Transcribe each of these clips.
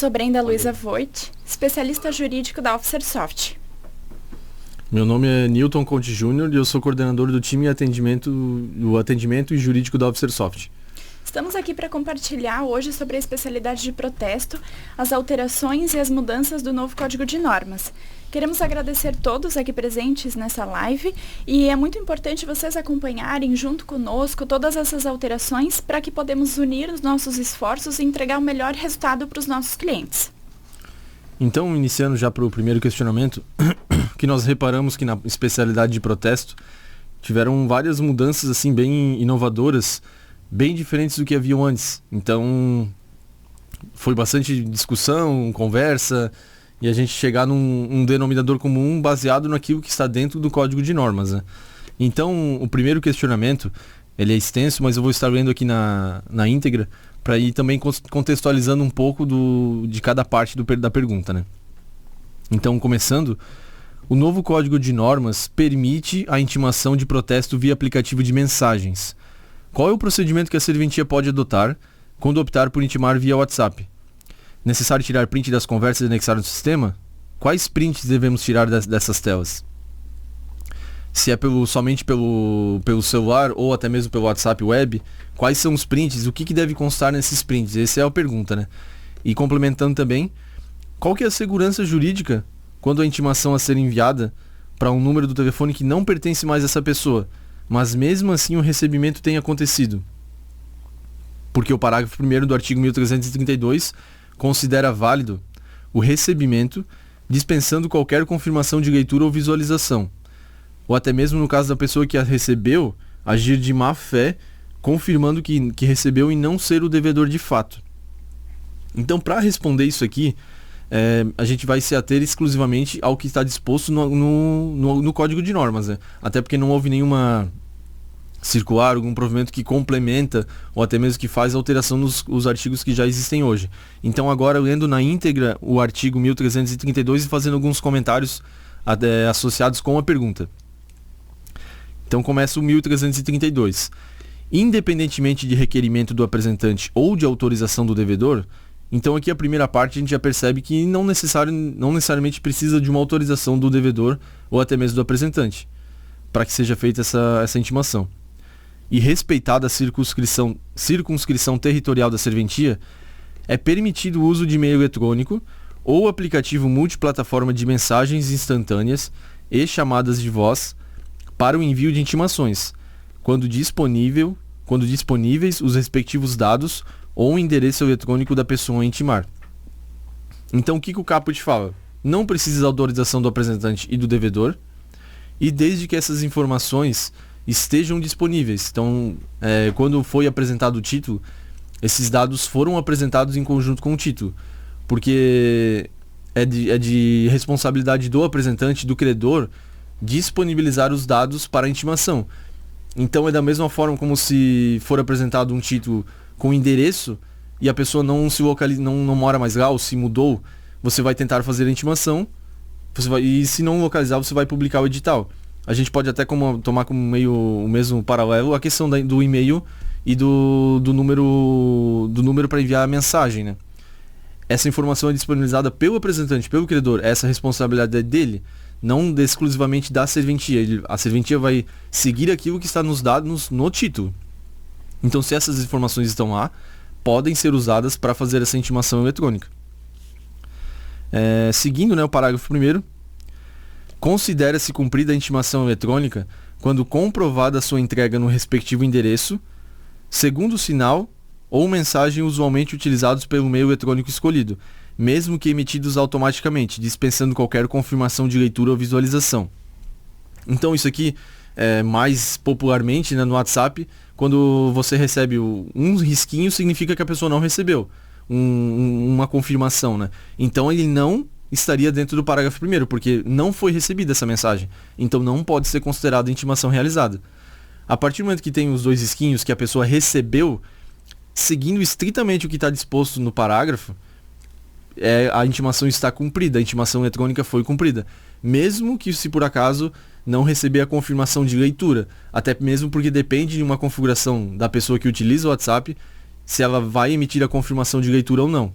sou Brenda Luiza Voigt, especialista jurídico da Officersoft. Meu nome é Newton Conte Júnior e eu sou coordenador do time do atendimento e jurídico da Officersoft. Estamos aqui para compartilhar hoje sobre a especialidade de protesto, as alterações e as mudanças do novo Código de Normas. Queremos agradecer todos aqui presentes nessa live e é muito importante vocês acompanharem junto conosco todas essas alterações para que podemos unir os nossos esforços e entregar o melhor resultado para os nossos clientes. Então, iniciando já para o primeiro questionamento, que nós reparamos que na especialidade de protesto tiveram várias mudanças assim bem inovadoras, bem diferentes do que haviam antes. Então, foi bastante discussão, conversa, e a gente chegar num denominador comum baseado naquilo que está dentro do Código de Normas, né? Então, o primeiro questionamento, ele é extenso, mas eu vou estar lendo aqui na íntegra, para ir também contextualizando um pouco de cada parte da pergunta, né? Então, começando, o novo Código de Normas permite a intimação de protesto via aplicativo de mensagens. Qual é o procedimento que a serventia pode adotar quando optar por intimar via WhatsApp? Necessário tirar print das conversas e anexar no sistema? Quais prints devemos tirar dessas telas? Se é somente pelo celular ou até mesmo pelo WhatsApp web, quais são os prints? O que deve constar nesses prints? Essa é a pergunta, né? E complementando também, qual que é a segurança jurídica quando a intimação a ser enviada para um número do telefone que não pertence mais a essa pessoa, mas mesmo assim o recebimento tem acontecido? Porque o parágrafo 1º do artigo 1332 considera válido o recebimento, dispensando qualquer confirmação de leitura ou visualização, ou até mesmo no caso da pessoa que a recebeu, agir de má fé, confirmando que recebeu e não ser o devedor de fato. Então, para responder isso aqui, a gente vai se ater exclusivamente ao que está disposto no Código de Normas, né? Até porque não houve nenhuma circular, algum provimento que complementa ou até mesmo que faz alteração nos artigos que já existem hoje. Então, agora, lendo na íntegra o artigo 1332 e fazendo alguns comentários associados com a pergunta. Então, começa o 1332. Independentemente de requerimento do apresentante ou de autorização do devedor, então aqui a primeira parte a gente já percebe que não necessariamente precisa de uma autorização do devedor ou até mesmo do apresentante para que seja feita essa intimação. E respeitada a circunscrição territorial da serventia, é permitido o uso de e-mail eletrônico ou aplicativo multiplataforma de mensagens instantâneas e chamadas de voz para o envio de intimações, quando disponíveis os respectivos dados ou o endereço eletrônico da pessoa a intimar. Então, o que o caput fala? Não precisa da autorização do apresentante e do devedor, e desde que essas informações estejam disponíveis. Então, quando foi apresentado o título, esses dados foram apresentados em conjunto com o título, porque é de responsabilidade do apresentante, do credor, disponibilizar os dados para a intimação. Então, é da mesma forma como se for apresentado um título com endereço e a pessoa não se localiza, não mora mais lá ou se mudou, você vai tentar fazer a intimação, e se não localizar, você vai publicar o edital. A gente pode até tomar como meio o mesmo paralelo a questão do e-mail e do número para enviar a mensagem, né? Essa informação é disponibilizada pelo apresentante, pelo credor. Essa responsabilidade é dele, não exclusivamente da serventia. A serventia vai seguir aquilo que está nos dados no título. Então, se essas informações estão lá, podem ser usadas para fazer essa intimação eletrônica. Seguindo, né, o parágrafo 1º, considera-se cumprida a intimação eletrônica quando comprovada a sua entrega no respectivo endereço, segundo sinal ou mensagem usualmente utilizados pelo meio eletrônico escolhido, mesmo que emitidos automaticamente, dispensando qualquer confirmação de leitura ou visualização. Então, isso aqui, mais popularmente, né, no WhatsApp, quando você recebe um risquinho, significa que a pessoa não recebeu uma confirmação, né? Então, ele não estaria dentro do parágrafo 1º, porque não foi recebida essa mensagem. Então, não pode ser considerada intimação realizada. A partir do momento que tem os dois risquinhos que a pessoa recebeu, seguindo estritamente o que está disposto no parágrafo, a intimação está cumprida, a intimação eletrônica foi cumprida. Mesmo que, se por acaso, não receber a confirmação de leitura. Até mesmo porque depende de uma configuração da pessoa que utiliza o WhatsApp, se ela vai emitir a confirmação de leitura ou não.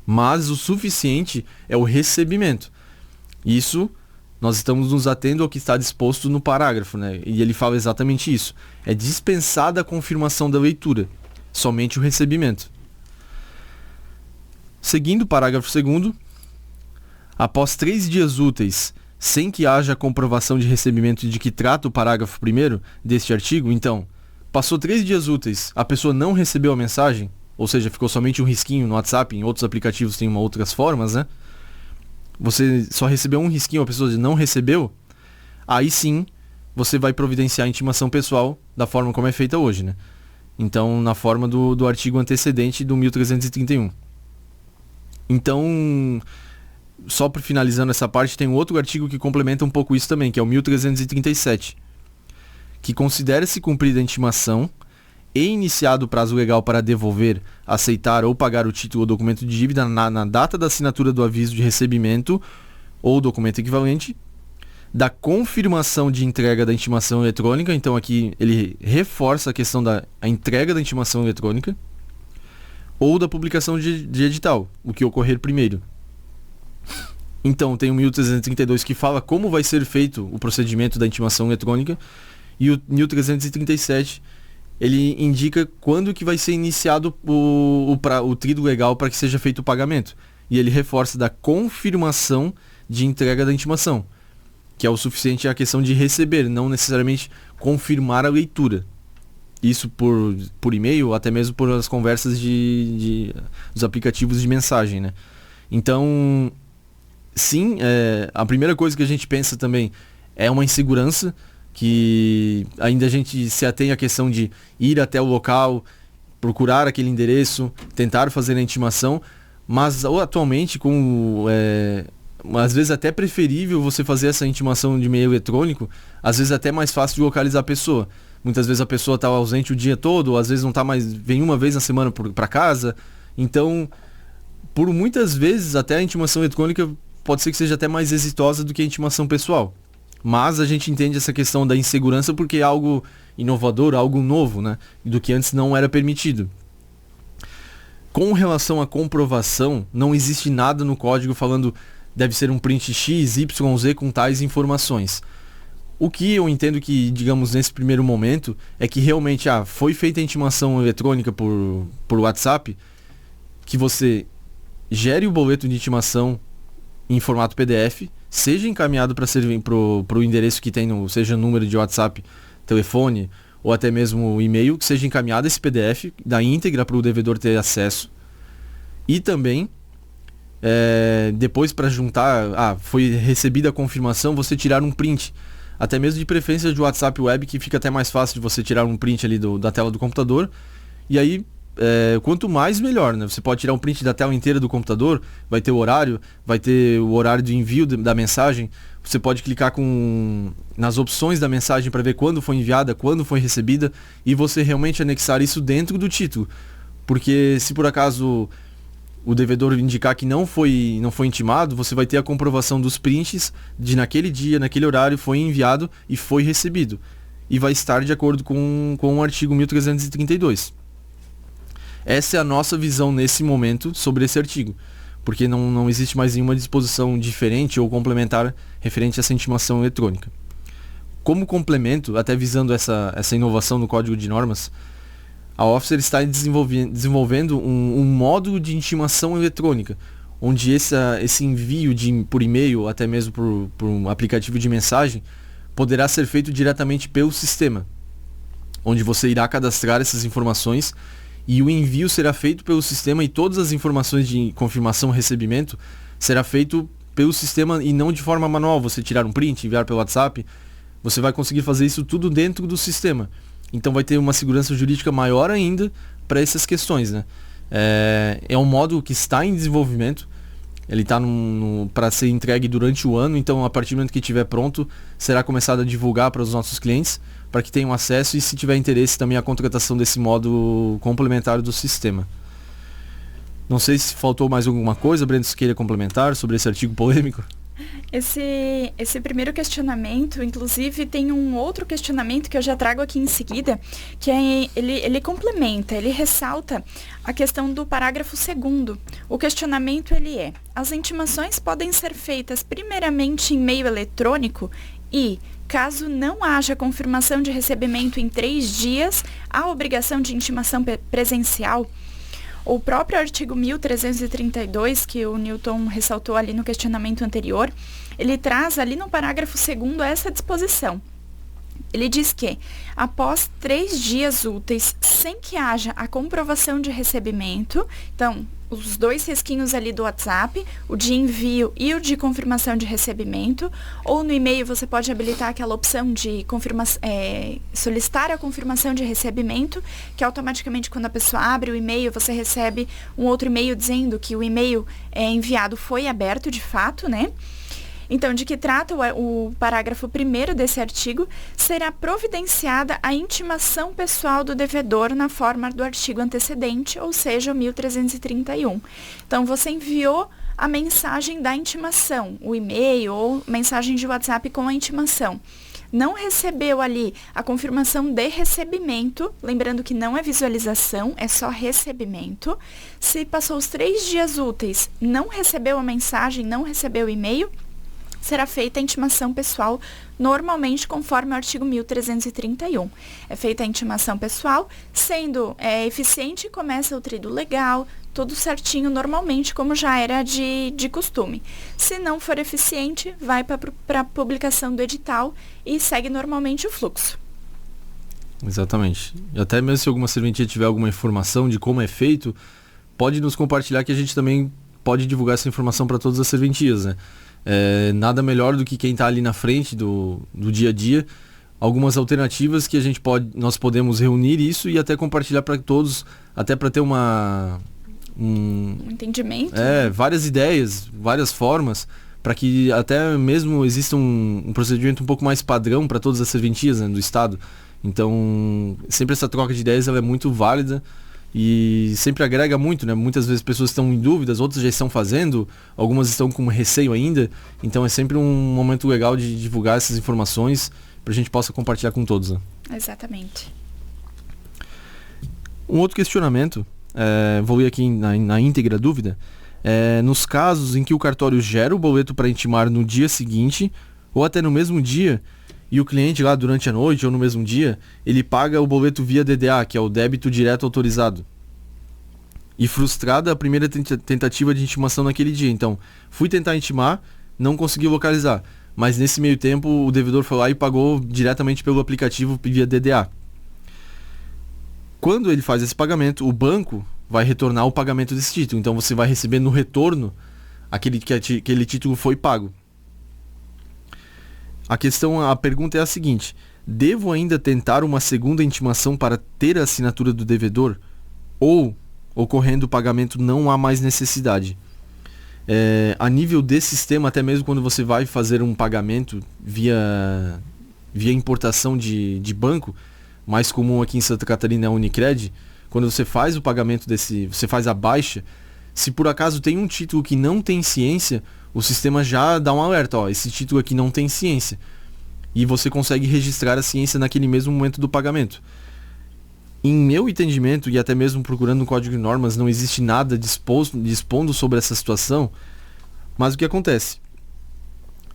mas o suficiente é o recebimento. Isso nós estamos nos atendo ao que está disposto no parágrafo, né? E ele fala exatamente isso. É dispensada a confirmação da leitura, somente o recebimento. Seguindo o parágrafo 2º, após 3 dias úteis, sem que haja comprovação de recebimento de que trata o parágrafo 1º deste artigo, então, passou 3 dias úteis, a pessoa não recebeu a mensagem, ou seja, ficou somente um risquinho no WhatsApp, em outros aplicativos tem outras formas, né? Você só recebeu um risquinho, a pessoa não recebeu, aí sim você vai providenciar a intimação pessoal da forma como é feita hoje, né? Então, na forma do artigo antecedente do 1331. Então, só por finalizando essa parte, tem um outro artigo que complementa um pouco isso também, que é o 1337, que considera-se cumprida a intimação e iniciado o prazo legal para devolver, aceitar ou pagar o título ou documento de dívida na data da assinatura do aviso de recebimento ou documento equivalente, da confirmação de entrega da intimação eletrônica, então aqui ele reforça a questão da entrega da intimação eletrônica, ou da publicação de edital, o que ocorrer primeiro. Então tem o 1332 que fala como vai ser feito o procedimento da intimação eletrônica, e o 1337 ele indica quando que vai ser iniciado o tríduo legal para que seja feito o pagamento. E ele reforça da confirmação de entrega da intimação, que é o suficiente a questão de receber, não necessariamente confirmar a leitura. Isso por e-mail, ou até mesmo por as conversas dos aplicativos de mensagem, né? Então, sim, a primeira coisa que a gente pensa também é uma insegurança, que ainda a gente se atém à questão de ir até o local, procurar aquele endereço, tentar fazer a intimação, mas atualmente, às vezes até preferível você fazer essa intimação de meio eletrônico, às vezes até mais fácil de localizar a pessoa. Muitas vezes a pessoa está ausente o dia todo, ou às vezes não está mais, vem uma vez na semana para casa. Então, por muitas vezes, até a intimação eletrônica pode ser que seja até mais exitosa do que a intimação pessoal. Mas a gente entende essa questão da insegurança porque é algo inovador, algo novo, né? Do que antes não era permitido. Com relação à comprovação, não existe nada no código falando deve ser um print X, Y, Z com tais informações. O que eu entendo que, digamos, nesse primeiro momento, é que realmente foi feita a intimação eletrônica por WhatsApp, que você gere o boleto de intimação em formato PDF, seja encaminhado para o endereço que tem, seja número de WhatsApp, telefone ou até mesmo e-mail, que seja encaminhado esse PDF da íntegra para o devedor ter acesso. E também, depois para juntar, foi recebida a confirmação, você tirar um print, até mesmo de preferência de WhatsApp Web, que fica até mais fácil de você tirar um print ali da tela do computador. E aí, quanto mais melhor, né? Você pode tirar um print da tela inteira do computador, vai ter o horário, vai ter o horário de envio da mensagem, você pode clicar nas opções da mensagem para ver quando foi enviada, quando foi recebida, e você realmente anexar isso dentro do título. Porque se por acaso o devedor indicar que não foi intimado, você vai ter a comprovação dos prints de naquele dia, naquele horário, foi enviado e foi recebido. E vai estar de acordo com o artigo 1332. Essa é a nossa visão nesse momento sobre esse artigo, porque não existe mais nenhuma disposição diferente ou complementar referente a essa intimação eletrônica. Como complemento, até visando essa inovação no Código de Normas, a Officer está desenvolvendo um módulo de intimação eletrônica, onde esse envio por e-mail, até mesmo por um aplicativo de mensagem, poderá ser feito diretamente pelo sistema, onde você irá cadastrar essas informações e o envio será feito pelo sistema, e todas as informações de confirmação e recebimento será feito pelo sistema e não de forma manual. Você tirar um print, enviar pelo WhatsApp, você vai conseguir fazer isso tudo dentro do sistema. Então vai ter uma segurança jurídica maior ainda para essas questões, né? É um módulo que está em desenvolvimento, ele está para ser entregue durante o ano, então a partir do momento que estiver pronto, será começado a divulgar para os nossos clientes, para que tenham acesso, e se tiver interesse também a contratação desse módulo complementar do sistema. Não sei se faltou mais alguma coisa, Breno, se queira complementar sobre esse artigo polêmico. Esse primeiro questionamento, inclusive, tem um outro questionamento que eu já trago aqui em seguida, que ele complementa, ele ressalta a questão do parágrafo 2º. O questionamento ele é: as intimações podem ser feitas primeiramente em meio eletrônico e, caso não haja confirmação de recebimento em 3 dias, há obrigação de intimação presencial? O próprio artigo 1332, que o Newton ressaltou ali no questionamento anterior, ele traz ali no parágrafo 2º essa disposição. Ele diz que, após 3 dias úteis, sem que haja a comprovação de recebimento, então, os 2 risquinhos ali do WhatsApp, o de envio e o de confirmação de recebimento, ou no e-mail você pode habilitar aquela opção de solicitar a confirmação de recebimento, que automaticamente quando a pessoa abre o e-mail, você recebe um outro e-mail dizendo que o e-mail enviado foi aberto de fato, né? Então, de que trata o parágrafo 1º desse artigo, será providenciada a intimação pessoal do devedor na forma do artigo antecedente, ou seja, o 1331. Então, você enviou a mensagem da intimação, o e-mail ou mensagem de WhatsApp com a intimação. Não recebeu ali a confirmação de recebimento, lembrando que não é visualização, é só recebimento. Se passou os 3 dias úteis, não recebeu a mensagem, não recebeu o e-mail, será feita a intimação pessoal, normalmente conforme o artigo 1331. É feita a intimação pessoal, sendo eficiente, começa o trido legal, tudo certinho normalmente, como já era de costume. Se não for eficiente, vai para a publicação do edital e segue normalmente o fluxo. Exatamente. E até mesmo se alguma serventia tiver alguma informação de como é feito, pode nos compartilhar, que a gente também pode divulgar essa informação para todas as serventias, né? Nada melhor do que quem está ali na frente do dia a dia, algumas alternativas que nós podemos reunir isso e até compartilhar para todos, até para ter um entendimento. Várias ideias, várias formas, para que até mesmo exista um procedimento um pouco mais padrão para todas as serventias, né, do Estado. Então, sempre essa troca de ideias ela é muito válida e sempre agrega muito, né? Muitas vezes pessoas estão em dúvidas, outras já estão fazendo, algumas estão com receio ainda. Então é sempre um momento legal de divulgar essas informações para a gente possa compartilhar com todos, né? Exatamente. Um outro questionamento, vou ler aqui na íntegra a dúvida, nos casos em que o cartório gera o boleto para intimar no dia seguinte ou até no mesmo dia, e o cliente lá durante a noite ou no mesmo dia, ele paga o boleto via DDA, que é o débito direto autorizado. E frustrada a primeira tentativa de intimação naquele dia. Então, fui tentar intimar, não consegui localizar. Mas nesse meio tempo, o devedor foi lá e pagou diretamente pelo aplicativo via DDA. Quando ele faz esse pagamento, o banco vai retornar o pagamento desse título. Então, você vai receber no retorno aquele título foi pago. A pergunta é a seguinte: devo ainda tentar uma segunda intimação para ter a assinatura do devedor? Ou, ocorrendo o pagamento, não há mais necessidade? A nível desse sistema, até mesmo quando você vai fazer um pagamento via importação de banco, mais comum aqui em Santa Catarina é a Unicred, quando você faz o pagamento você faz a baixa, se por acaso tem um título que não tem ciência, o sistema já dá um alerta, esse título aqui não tem ciência. E você consegue registrar a ciência naquele mesmo momento do pagamento. Em meu entendimento, e até mesmo procurando no Código de Normas, não existe nada dispondo sobre essa situação. Mas o que acontece?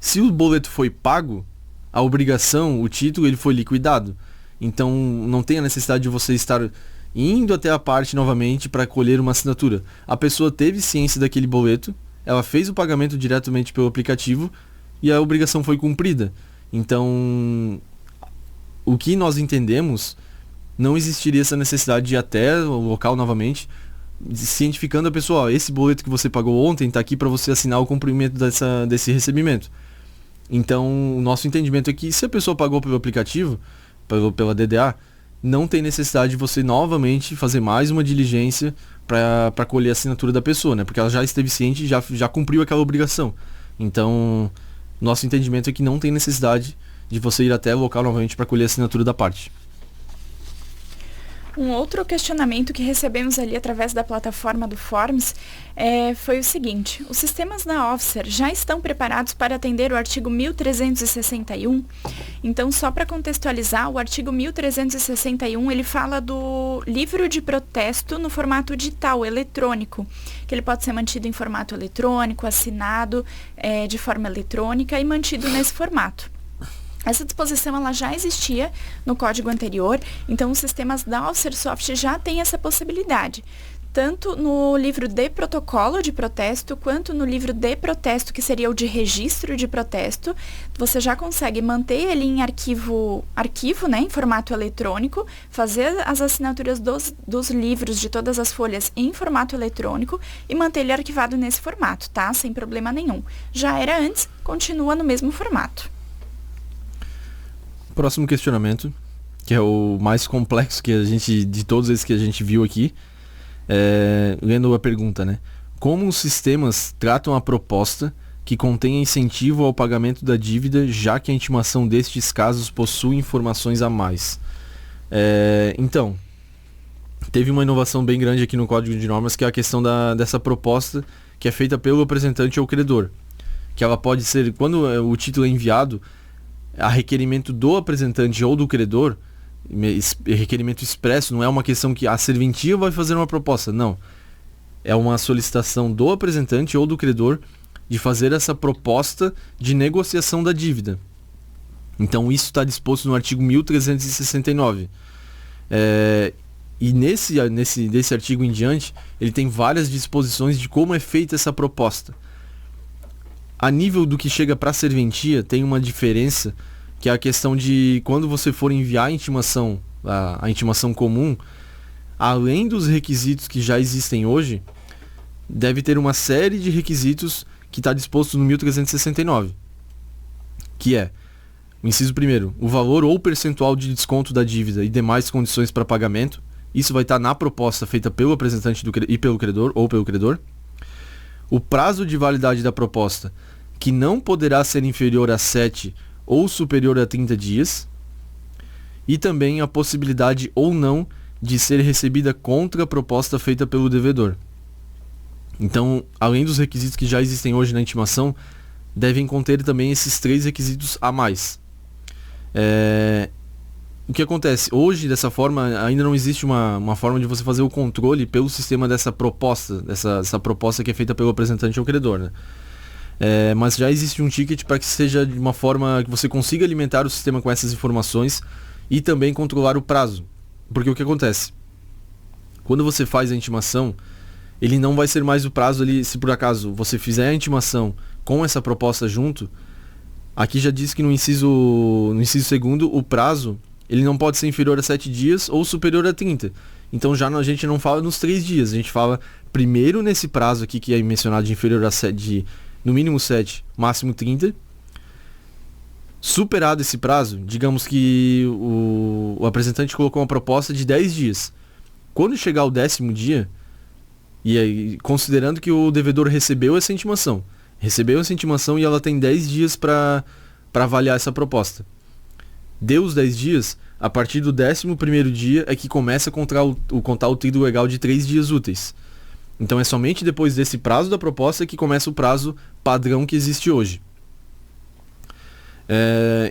Se o boleto foi pago, a obrigação, o título, ele foi liquidado. Então não tem a necessidade de você estar indo até a parte novamente para colher uma assinatura. A pessoa teve ciência daquele boleto, ela fez o pagamento diretamente pelo aplicativo e a obrigação foi cumprida. Então, o que nós entendemos, não existiria essa necessidade de ir até o local novamente, cientificando a pessoa, esse boleto que você pagou ontem está aqui para você assinar o cumprimento desse recebimento. Então, o nosso entendimento é que se a pessoa pagou pelo aplicativo, pela DDA, não tem necessidade de você novamente fazer mais uma diligência para colher a assinatura da pessoa, né? Porque ela já esteve ciente e já cumpriu aquela obrigação. Então, nosso entendimento é que não tem necessidade de você ir até o local novamente para colher a assinatura da parte. Um outro questionamento que recebemos ali através da plataforma do Forms foi o seguinte: os sistemas da Officer já estão preparados para atender o artigo 1361? Então, só para contextualizar, o artigo 1361 ele fala do livro de protesto no formato digital, eletrônico, que ele pode ser mantido em formato eletrônico, assinado de forma eletrônica e mantido nesse formato. Essa disposição ela já existia no código anterior, então os sistemas da Officersoft já têm essa possibilidade. Tanto no livro de protocolo de protesto, quanto no livro de protesto, que seria o de registro de protesto, você já consegue manter ele em arquivo, né, em formato eletrônico, fazer as assinaturas dos livros de todas as folhas em formato eletrônico e manter ele arquivado nesse formato, tá? Sem problema nenhum. Já era antes, continua no mesmo formato. Próximo questionamento, que é o mais complexo de todos esses que a gente viu aqui, lendo a pergunta, né? Como os sistemas tratam a proposta que contém incentivo ao pagamento da dívida, já que a intimação destes casos possui informações a mais? Então, teve uma inovação bem grande aqui no Código de Normas, que é a questão dessa proposta que é feita pelo apresentante ou credor, que ela pode ser, quando o título é enviado, a requerimento do apresentante ou do credor, requerimento expresso, não é uma questão que a serventia vai fazer uma proposta, não. É uma solicitação do apresentante ou do credor de fazer essa proposta de negociação da dívida. Então isso está disposto no artigo 1369. E desse artigo em diante, ele tem várias disposições de como é feita essa proposta. A nível do que chega para a serventia, tem uma diferença, que é a questão de quando você for enviar a intimação comum, além dos requisitos que já existem hoje, deve ter uma série de requisitos que está disposto no 1369, que é, o inciso primeiro, o valor ou percentual de desconto da dívida e demais condições para pagamento. Isso vai estar na proposta feita pelo apresentante e pelo credor ou pelo credor. O prazo de validade da proposta, que não poderá ser inferior a 7 ou superior a 30 dias. E também a possibilidade ou não de ser recebida contra a proposta feita pelo devedor. Então, além dos requisitos que já existem hoje na intimação, devem conter também esses 3 requisitos a mais. O que acontece? Hoje, dessa forma, ainda não existe uma forma de você fazer o controle pelo sistema dessa proposta, dessa proposta que é feita pelo apresentante ou credor, né? Mas já existe um ticket para que seja de uma forma que você consiga alimentar o sistema com essas informações e também controlar o prazo. Porque o que acontece? Quando você faz a intimação, ele não vai ser mais o prazo ali, se por acaso você fizer a intimação com essa proposta junto, aqui já diz que no inciso segundo, o prazo ele não pode ser inferior a 7 dias ou superior a 30. Então já a gente não fala nos 3 dias, a gente fala primeiro nesse prazo aqui que é mencionado de inferior a 7, no mínimo 7, máximo 30. Superado esse prazo, digamos que o apresentante colocou uma proposta de 10 dias. Quando chegar o 10º dia, e aí, considerando que o devedor recebeu essa intimação e ela tem 10 dias para avaliar essa proposta. Deu os 10 dias, a partir do 11º dia é que começa a contar o tríduo legal de 3 dias úteis. Então é somente depois desse prazo da proposta que começa o prazo padrão que existe hoje.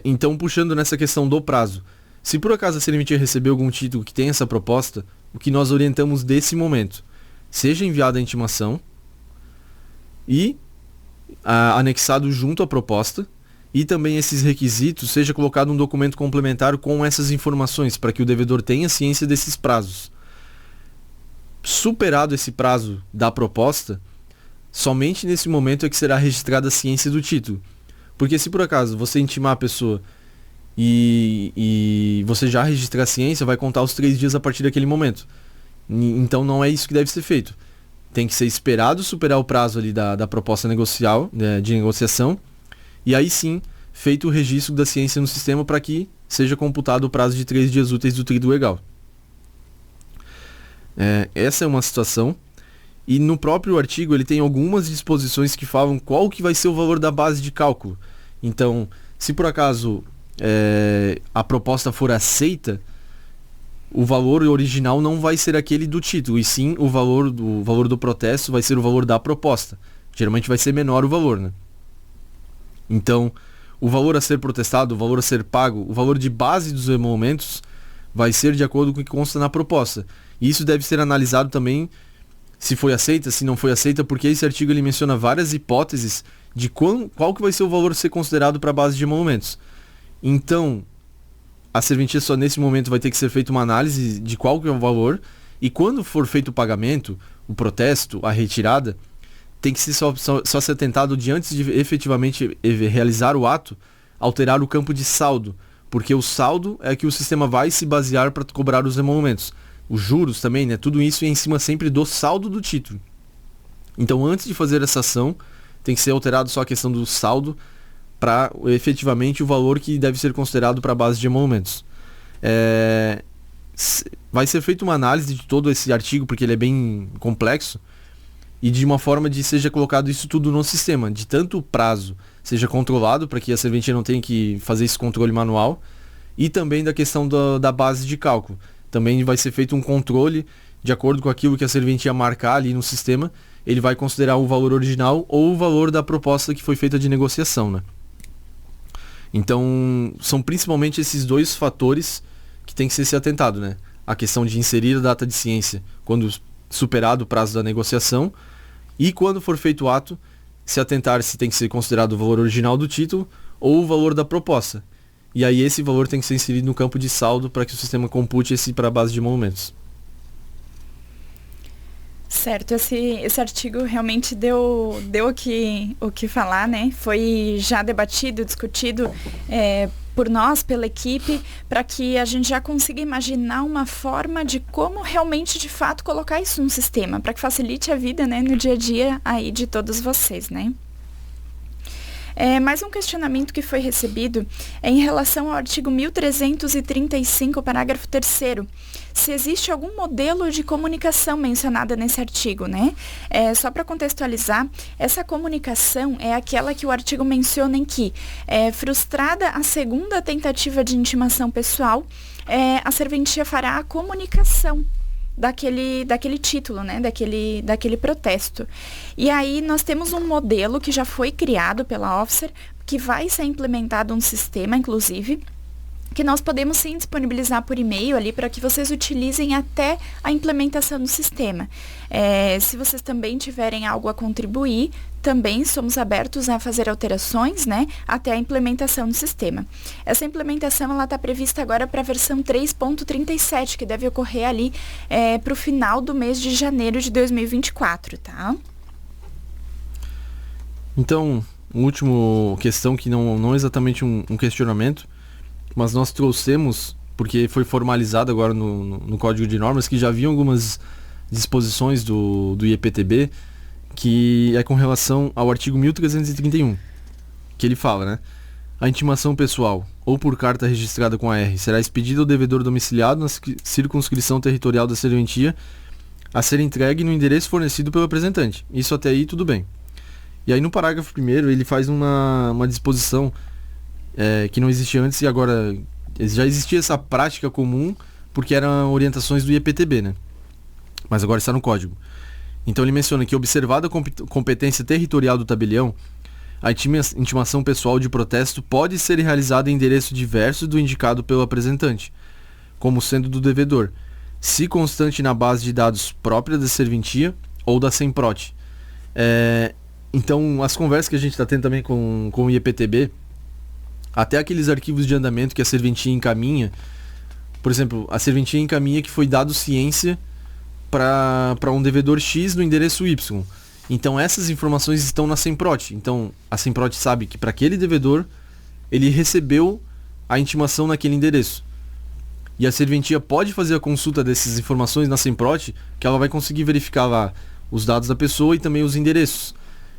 Então, puxando nessa questão do prazo, se por acaso a serventia receber algum título que tem essa proposta, o que nós orientamos desse momento, seja enviada a intimação e anexado junto à proposta, e também esses requisitos, seja colocado um documento complementar com essas informações, para que o devedor tenha ciência desses prazos. Superado esse prazo da proposta, somente nesse momento é que será registrada a ciência do título. Porque se por acaso você intimar a pessoa e você já registrar a ciência, vai contar os 3 dias a partir daquele momento. Então não é isso que deve ser feito. Tem que ser esperado superar o prazo ali da proposta negocial, de negociação, e aí sim, feito o registro da ciência no sistema para que seja computado o prazo de 3 dias úteis do tríduo legal. Essa é uma situação. E no próprio artigo ele tem algumas disposições que falam qual que vai ser o valor da base de cálculo. Então, se por acaso a proposta for aceita, o valor original não vai ser aquele do título, e sim o valor do protesto vai ser o valor da proposta. Geralmente vai ser menor o valor, né? Então, o valor a ser protestado, o valor a ser pago, o valor de base dos emolumentos vai ser de acordo com o que consta na proposta. E isso deve ser analisado também se foi aceita, se não foi aceita, porque esse artigo ele menciona várias hipóteses de qual que vai ser o valor a ser considerado para a base de emolumentos. Então, a serventia só nesse momento vai ter que ser feita uma análise de qual que é o valor, e quando for feito o pagamento, o protesto, a retirada, tem que ser só ser atentado de antes de efetivamente realizar o ato, alterar o campo de saldo, porque o saldo é que o sistema vai se basear para cobrar os emolumentos. Os juros também, né? Tudo isso é em cima sempre do saldo do título. Então, antes de fazer essa ação, tem que ser alterado só a questão do saldo para efetivamente o valor que deve ser considerado para a base de emolumentos. Vai ser feita uma análise de todo esse artigo, porque ele é bem complexo, e de uma forma de seja colocado isso tudo no sistema, de tanto o prazo seja controlado, para que a serventia não tenha que fazer esse controle manual, e também da questão da base de cálculo. Também vai ser feito um controle de acordo com aquilo que a serventia marcar ali no sistema, ele vai considerar o valor original ou o valor da proposta que foi feita de negociação, né? Então, são principalmente esses dois fatores que tem que ser se atentado, né? A questão de inserir a data de ciência quando superado o prazo da negociação, e quando for feito o ato, se atentar se tem que ser considerado o valor original do título ou o valor da proposta. E aí esse valor tem que ser inserido no campo de saldo para que o sistema compute esse para a base de emolumentos. Certo, esse artigo realmente deu o que falar, né? Foi já debatido, discutido por nós, pela equipe, para que a gente já consiga imaginar uma forma de como realmente, de fato, colocar isso no sistema, para que facilite a vida, né, no dia a dia aí de todos vocês, né? Mais um questionamento que foi recebido é em relação ao artigo 1335, parágrafo 3º. Se existe algum modelo de comunicação mencionada nesse artigo, né? Só para contextualizar, essa comunicação é aquela que o artigo menciona em que, frustrada a segunda tentativa de intimação pessoal, a serventia fará a comunicação daquele título, né? Daquele protesto. E aí nós temos um modelo que já foi criado pela Officer, que vai ser implementado no sistema, inclusive, que nós podemos sim disponibilizar por e-mail ali para que vocês utilizem até a implementação do sistema. Se vocês também tiverem algo a contribuir, também somos abertos a fazer alterações, né, até a implementação do sistema. Essa implementação está prevista agora para a versão 3.37, que deve ocorrer ali para o final do mês de janeiro de 2024, tá? Então, uma última questão que não é exatamente um questionamento, mas nós trouxemos, porque foi formalizado agora no Código de Normas, que já haviam algumas disposições do IEPTB, que é com relação ao artigo 1331, que ele fala, né? A intimação pessoal, ou por carta registrada com a R, será expedida ao devedor domiciliado na circunscrição territorial da serventia a ser entregue no endereço fornecido pelo apresentante. Isso até aí tudo bem. E aí no parágrafo 1º ele faz uma disposição que não existia antes, e agora já existia essa prática comum porque eram orientações do IEPTB, né? Mas agora está no código. Então ele menciona que, observada a competência territorial do tabelião, a intimação pessoal de protesto pode ser realizada em endereço diverso do indicado pelo apresentante, como sendo do devedor, se constante na base de dados própria da serventia ou da SEMPROT. Então, as conversas que a gente está tendo também com o IEPTB, até aqueles arquivos de andamento que a serventia encaminha, por exemplo, a serventia encaminha que foi dado ciência para um devedor X no endereço Y. Então essas informações estão na SEMPROT. Então a SEMPROT sabe que para aquele devedor ele recebeu a intimação naquele endereço. E a serventia pode fazer a consulta dessas informações na SEMPROT, que ela vai conseguir verificar lá os dados da pessoa e também os endereços.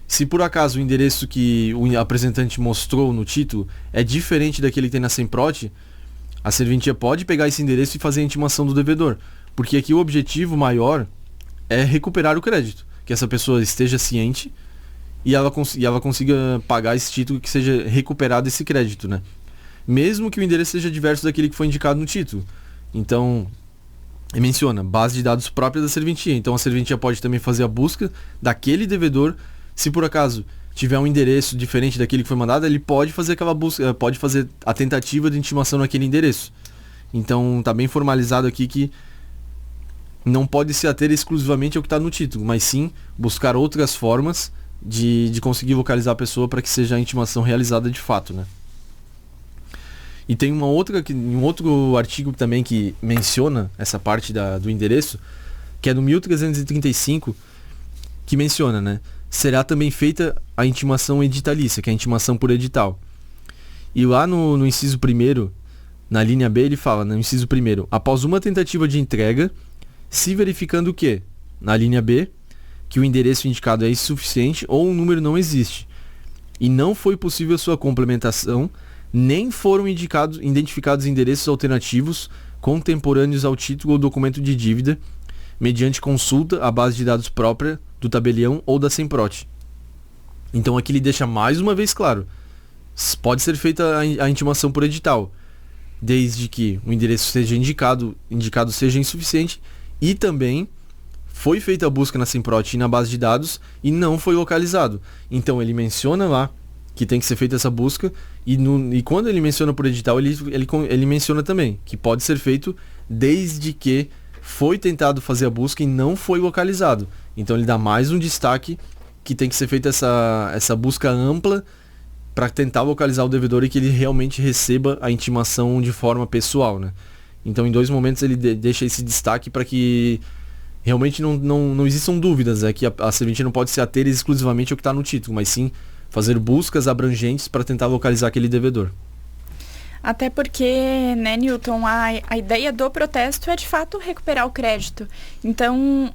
Se por acaso o endereço que o apresentante mostrou no título é diferente daquele que tem na SEMPROT, a serventia pode pegar esse endereço e fazer a intimação do devedor. Porque aqui o objetivo maior é recuperar o crédito. Que essa pessoa esteja ciente e ela consiga pagar esse título, que seja recuperado esse crédito, né? Mesmo que o endereço seja diverso daquele que foi indicado no título. Então, menciona base de dados própria da serventia. Então a serventia pode também fazer a busca daquele devedor. Se por acaso tiver um endereço diferente daquele que foi mandado, ele pode fazer aquela busca, pode fazer a tentativa de intimação naquele endereço. Então está bem formalizado aqui que não pode se ater exclusivamente ao que está no título, mas sim buscar outras formas de conseguir localizar a pessoa para que seja a intimação realizada de fato, né? E tem um outro artigo também que menciona essa parte do endereço, que é no 1335, que menciona, né? Será também feita a intimação editalícia, que é a intimação por edital. E lá no inciso 1º, na linha B, ele fala, no inciso 1º, após uma tentativa de entrega, se verificando o quê? Na linha B, que o endereço indicado é insuficiente ou um número não existe, e não foi possível sua complementação, nem foram identificados endereços alternativos contemporâneos ao título ou documento de dívida, mediante consulta à base de dados própria do tabelião ou da Semprote. Então aqui ele deixa mais uma vez claro, pode ser feita a intimação por edital, desde que o endereço seja indicado seja insuficiente, e também foi feita a busca na Semprote e na base de dados e não foi localizado. Então ele menciona lá que tem que ser feita essa busca, e quando ele menciona por edital, ele menciona também que pode ser feito desde que foi tentado fazer a busca e não foi localizado. Então ele dá mais um destaque que tem que ser feita essa busca ampla para tentar localizar o devedor e que ele realmente receba a intimação de forma pessoal, né? Então em 2 momentos ele deixa esse destaque para que realmente não existam dúvidas, que a serventia não pode se ater exclusivamente ao que está no título, mas sim fazer buscas abrangentes para tentar localizar aquele devedor. Até porque, né, Newton, a ideia do protesto é de fato recuperar o crédito. Então,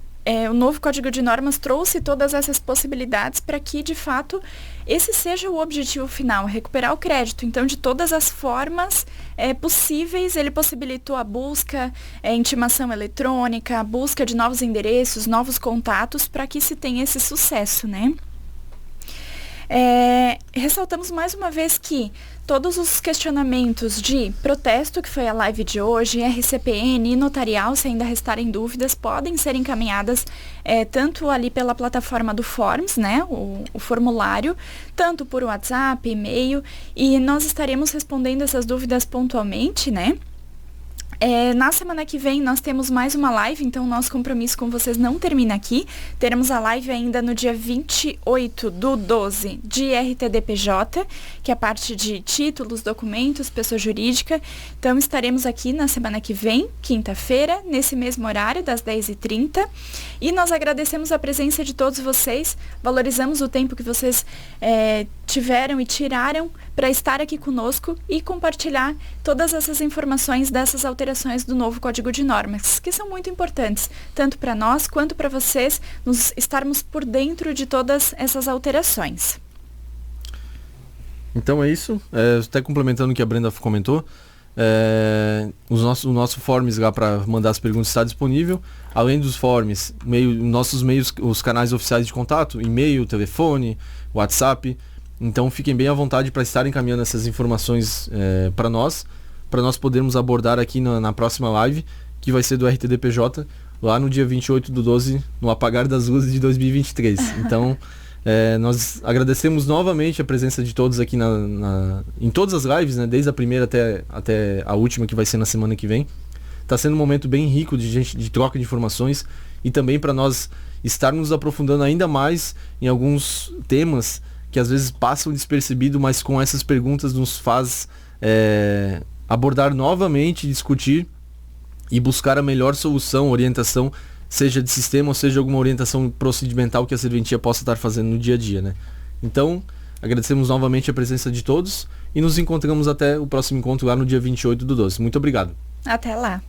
o novo Código de Normas trouxe todas essas possibilidades para que, de fato, esse seja o objetivo final, recuperar o crédito. Então, de todas as formas possíveis, ele possibilitou a busca, intimação eletrônica, a busca de novos endereços, novos contatos, para que se tenha esse sucesso, né? Ressaltamos mais uma vez que todos os questionamentos de protesto, que foi a live de hoje, RCPN e notarial, se ainda restarem dúvidas, podem ser encaminhadas tanto ali pela plataforma do Forms, né, o formulário, tanto por WhatsApp, e-mail, e nós estaremos respondendo essas dúvidas pontualmente, né? Na semana que vem nós temos mais uma live, então o nosso compromisso com vocês não termina aqui. Teremos a live ainda no dia 28/12 de RTDPJ, que é a parte de títulos, documentos, pessoa jurídica. Então estaremos aqui na semana que vem, quinta-feira, nesse mesmo horário, das 10h30. E nós agradecemos a presença de todos vocês, valorizamos o tempo que vocês tiveram e tiraram para estar aqui conosco e compartilhar todas essas informações dessas alterações do novo Código de Normas, que são muito importantes, tanto para nós quanto para vocês, nos estarmos por dentro de todas essas alterações. Então é isso, até complementando o que a Brenda comentou, o nosso forms lá para mandar as perguntas está disponível. Além dos forms, nossos meios, os canais oficiais de contato, e-mail, telefone, WhatsApp. Então fiquem bem à vontade para estarem encaminhando essas informações para nós podermos abordar aqui na próxima live, que vai ser do RTDPJ, lá no dia 28/12, no apagar das luzes de 2023. Então, nós agradecemos novamente a presença de todos aqui em todas as lives, né, desde a primeira até a última, que vai ser na semana que vem. Está sendo um momento bem rico de troca de informações e também para nós estarmos aprofundando ainda mais em alguns temas que às vezes passam despercebido, mas com essas perguntas nos faz abordar novamente, discutir e buscar a melhor solução, orientação, seja de sistema ou seja alguma orientação procedimental que a serventia possa estar fazendo no dia a dia, né? Então, agradecemos novamente a presença de todos e nos encontramos até o próximo encontro lá no dia 28/12. Muito obrigado. Até lá.